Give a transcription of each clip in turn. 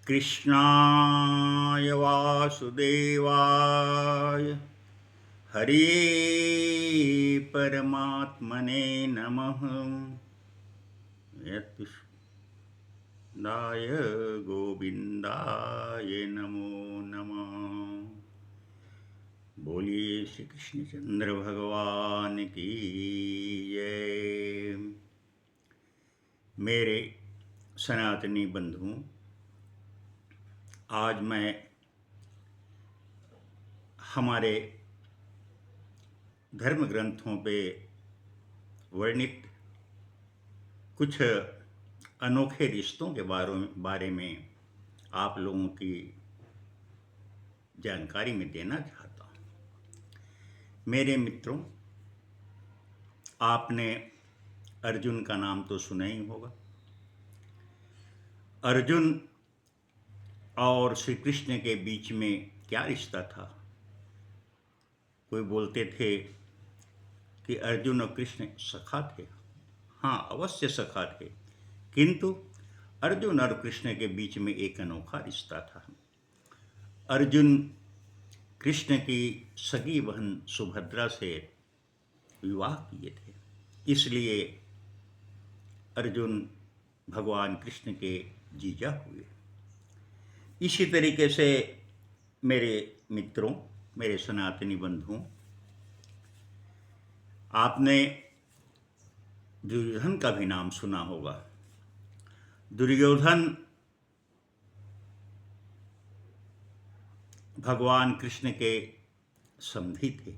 कृष्णाय वासुदेवाय हरे परमात्मने नमः। यत्कृष्णाय गोविंदाय नमो नमः। बोलिए श्री कृष्णचंद्र भगवान की जय। मेरे सनातनी बंधुओं, आज मैं हमारे धर्म ग्रंथों पे वर्णित कुछ अनोखे रिश्तों के बारे में आप लोगों की जानकारी में देना चाहता हूँ। मेरे मित्रों, आपने अर्जुन का नाम तो सुना ही होगा। अर्जुन और श्री कृष्ण के बीच में क्या रिश्ता था? कोई बोलते थे कि अर्जुन और कृष्ण सखा थे। हाँ, अवश्य सखा थे, किंतु अर्जुन और कृष्ण के बीच में एक अनोखा रिश्ता था। अर्जुन कृष्ण की सगी बहन सुभद्रा से विवाह किए थे, इसलिए अर्जुन भगवान कृष्ण के जीजा हुए। इसी तरीके से मेरे मित्रों, मेरे सनातनी बंधुओं, आपने दुर्योधन का भी नाम सुना होगा। दुर्योधन भगवान कृष्ण के समधी थे।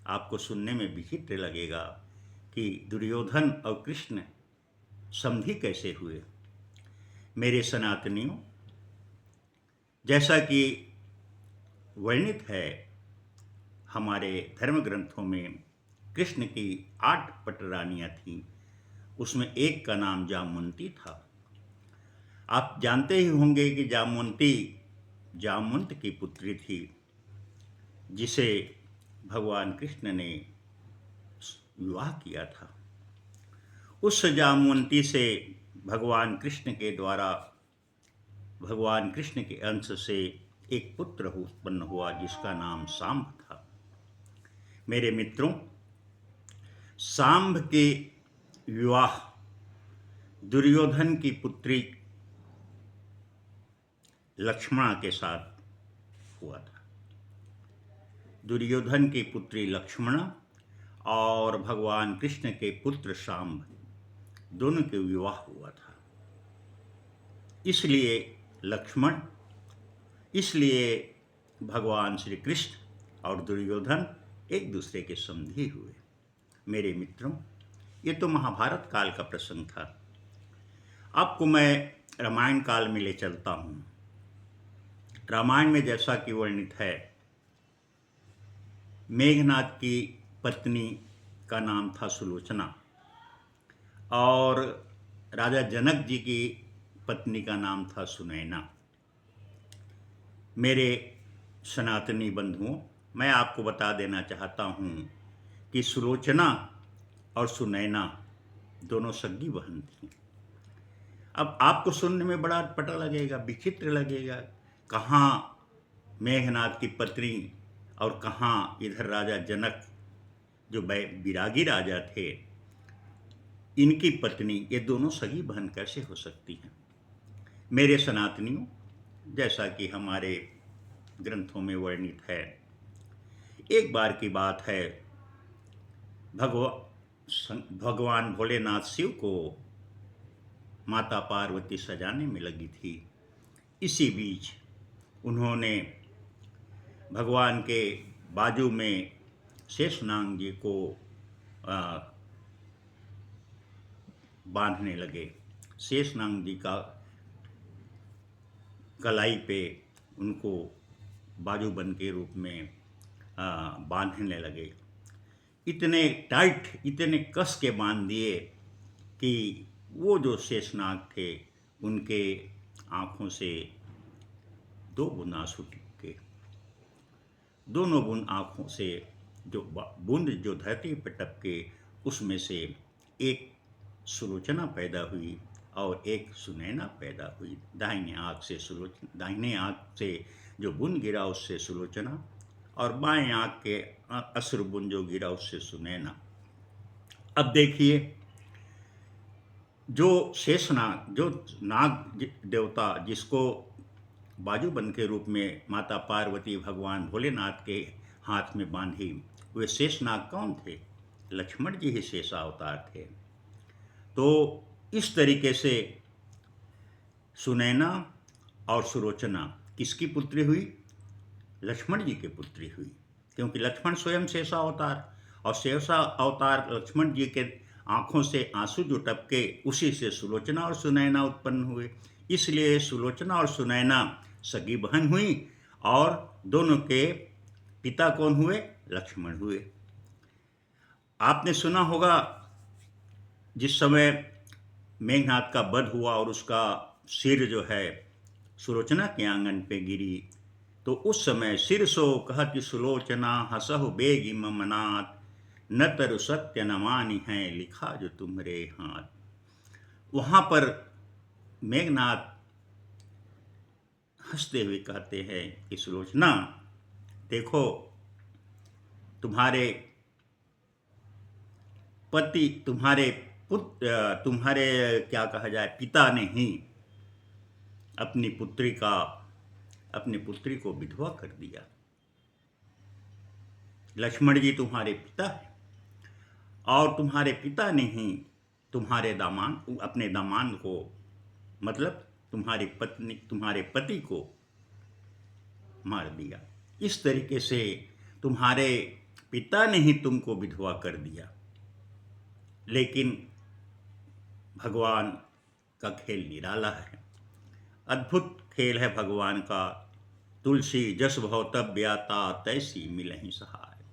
आपको सुनने में विचित्र लगेगा कि दुर्योधन और कृष्ण समधी कैसे हुए। मेरे सनातनियों, जैसा कि वर्णित है हमारे धर्म ग्रंथों में, कृष्ण की 8 पटरानियां थीं, उसमें एक का नाम जामवंती था। आप जानते ही होंगे कि जामवंती जामवंत की पुत्री थी, जिसे भगवान कृष्ण ने विवाह किया था। उस जामवंती से भगवान कृष्ण के द्वारा, भगवान कृष्ण के अंश से एक पुत्र उत्पन्न हुआ, जिसका नाम सांब था। मेरे मित्रों, सांब के विवाह दुर्योधन की पुत्री लक्ष्मणा के साथ हुआ था। दुर्योधन की पुत्री लक्ष्मणा और भगवान कृष्ण के पुत्र सांब, दोनों के विवाह हुआ था। इसलिए भगवान श्री कृष्ण और दुर्योधन एक दूसरे के समधी हुए। मेरे मित्रों, ये तो महाभारत काल का प्रसंग था। आपको मैं रामायण काल में ले चलता हूँ। रामायण में जैसा कि वर्णित है, मेघनाद की पत्नी का नाम था सुलोचना और राजा जनक जी की पत्नी का नाम था सुनैना। मेरे सनातनी बंधुओं, मैं आपको बता देना चाहता हूँ कि सुलोचना और सुनैना दोनों सगी बहन थीं। अब आपको सुनने में बड़ा अटपटा लगेगा, विचित्र लगेगा, कहाँ मेघनाद की पत्नी और कहाँ इधर राजा जनक जो विरागी राजा थे, इनकी पत्नी, ये दोनों सगी बहन कैसे हो सकती हैं? मेरे सनातनियों, जैसा कि हमारे ग्रंथों में वर्णित है, एक बार की बात है, भगवान भोलेनाथ शिव को माता पार्वती सजाने में लगी थी। इसी बीच उन्होंने भगवान के बाजू में शेषनाग जी को बांधने लगे। शेषनाग जी का कलाई पे उनको बाजूबंद के रूप में बांधने लगे। इतने टाइट, इतने कस के बांध दिए कि वो जो शेषनाग थे, उनके आँखों से 2 बूंद आंसू टिपके। दोनों बूंद आँखों से बूंद जो धरती पर टपके, उसमें से एक सुलोचना पैदा हुई और एक सुनैना पैदा हुई। दाहिने आँख से जो बुन गिरा उससे सुलोचना, और बाएं आँख के अश्रुबुन जो गिरा उससे सुनैना। अब देखिए, जो शेषनाग, जो नाग देवता जिसको बाजूबंद के रूप में माता पार्वती भगवान भोलेनाथ के हाथ में बांधी, वे शेषनाग कौन थे? लक्ष्मण जी ही शेषावतार थे। तो इस तरीके से सुनैना और सुलोचना किसकी पुत्री हुई? लक्ष्मण जी की पुत्री हुई, क्योंकि लक्ष्मण स्वयं शेषावतार, और शेषावतार लक्ष्मण जी के आंखों से आंसू जो टपके, उसी से सुलोचना और सुनैना उत्पन्न हुए। इसलिए सुलोचना और सुनैना सगी बहन हुई, और दोनों के पिता कौन हुए? लक्ष्मण हुए। आपने सुना होगा, जिस समय मेघनाद का वध हुआ और उसका सिर जो है सुलोचना के आंगन पे गिरी, तो उस समय सिर सो कहति सुलोचना हसहु बेगी मम नाथ, न तरु सत्य न मानी है लिखा जो तुम्हारे हाथ। वहां पर मेघनाद हंसते हुए कहते हैं कि सुलोचना, देखो, तुम्हारे पति, तुम्हारे पुत्र, तुम्हारे क्या कहा जाए, पिता ने ही अपनी पुत्री को विधवा कर दिया। लक्ष्मण जी तुम्हारे पिता हैं, और तुम्हारे पिता ने ही अपने दामाद को, मतलब तुम्हारे पति को मार दिया। इस तरीके से तुम्हारे पिता ने ही तुमको विधवा कर दिया। लेकिन भगवान का खेल निराला है, अद्भुत खेल है भगवान का। तुलसी जस भव तब ब्याता, तैसी मिलहि सहाय।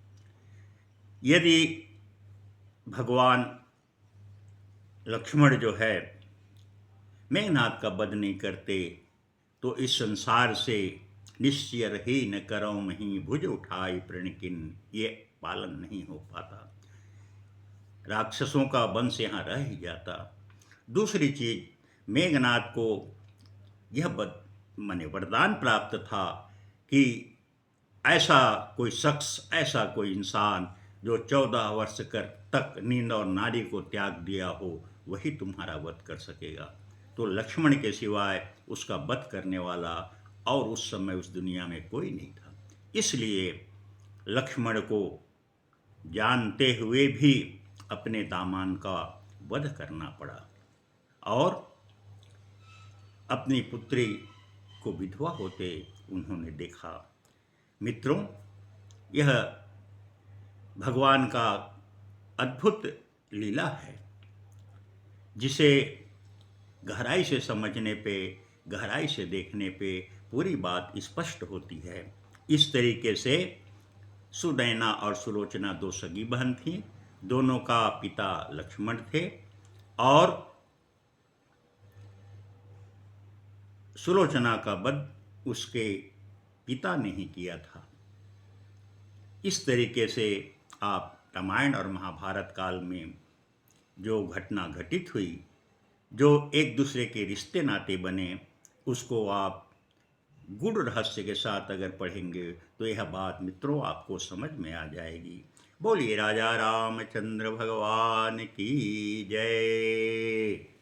यदि भगवान लक्ष्मण जो है मेघनाद का वध नहीं करते, तो इस संसार से निश्चय रही न करो मही, भुज उठाई प्रणकिन, ये पालन नहीं हो पाता। राक्षसों का वंश यहाँ रह ही जाता। दूसरी चीज, मेघनाद को यह वरदान प्राप्त था कि ऐसा कोई शख्स, ऐसा कोई इंसान जो 14 वर्ष तक नींद और नारी को त्याग दिया हो, वही तुम्हारा वध कर सकेगा। तो लक्ष्मण के सिवाय उसका वध करने वाला और उस समय उस दुनिया में कोई नहीं था। इसलिए लक्ष्मण को जानते हुए भी अपने दामाद का वध करना पड़ा, और अपनी पुत्री को विधवा होते उन्होंने देखा। मित्रों, यह भगवान का अद्भुत लीला है, जिसे गहराई से समझने पे, गहराई से देखने पे पूरी बात स्पष्ट होती है। इस तरीके से सुनैना और सुलोचना दो सगी बहन थीं, दोनों का पिता लक्ष्मण थे, और सुलोचना का वध उसके पिता ने ही किया था। इस तरीके से आप रामायण और महाभारत काल में जो घटना घटित हुई, जो एक दूसरे के रिश्ते नाते बने, उसको आप गूढ़ रहस्य के साथ अगर पढ़ेंगे तो यह बात मित्रों आपको समझ में आ जाएगी। बोलिए राजा रामचंद्र भगवान की जय।